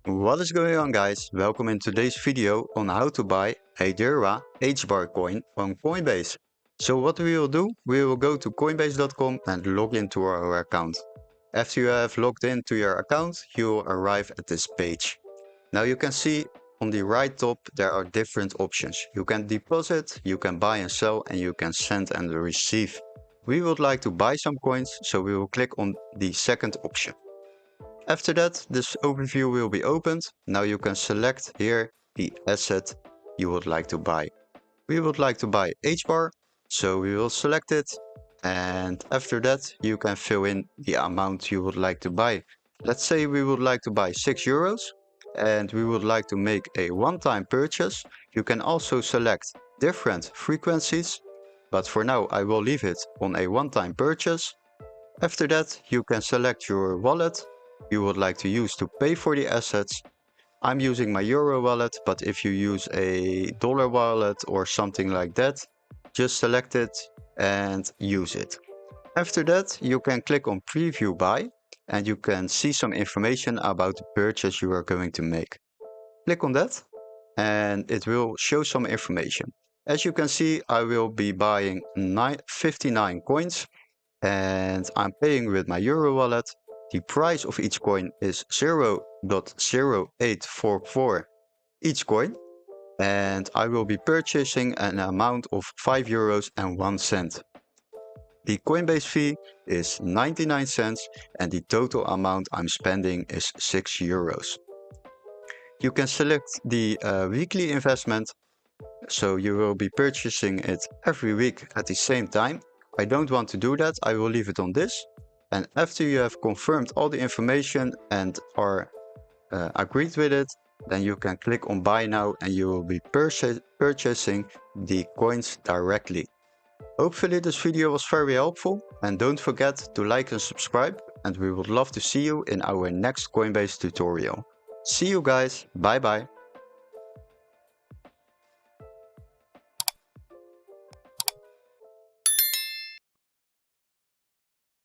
What is going on, guys? Welcome in today's video on how to buy Hedera HBAR coin on Coinbase. So what we will do, we will go to coinbase.com and log into our account. After you have logged into your account, you will arrive at this page. Now you can see on the right top there are different options. You can deposit, you can buy and sell, and you can send and receive. We would like to buy some coins, so we will click on the second option. After that, this overview will be opened. Now you can select here the asset you would like to buy. We would like to buy HBAR, so we will select it. And after that, you can fill in the amount you would like to buy. Let's say we would like to buy 6 euros and we would like to make a one-time purchase. You can also select different frequencies, but for now I will leave it on a one-time purchase. After that, you can select your wallet you would like to use to pay for the assets. I'm using my Euro wallet, but if you use a dollar wallet or something like that, just select it and use it. After that, you can click on Preview Buy and you can see some information about the purchase you are going to make. Click on that and it will show some information. As you can see, I will be buying 59 coins and I'm paying with my Euro wallet. The price of each coin is 0.0844 each coin, and I will be purchasing an amount of 5 euros and 1 cent. The Coinbase fee is 99 cents and the total amount I'm spending is 6 euros. You can select the weekly investment, so you will be purchasing it every week at the same time. I don't want to do that, I will leave it on this. And after you have confirmed all the information and are agreed with it, then you can click on buy now and you will be purchasing the coins directly. Hopefully this video was very helpful, and don't forget to like and subscribe, and we would love to see you in our next Coinbase tutorial. See you guys, bye bye.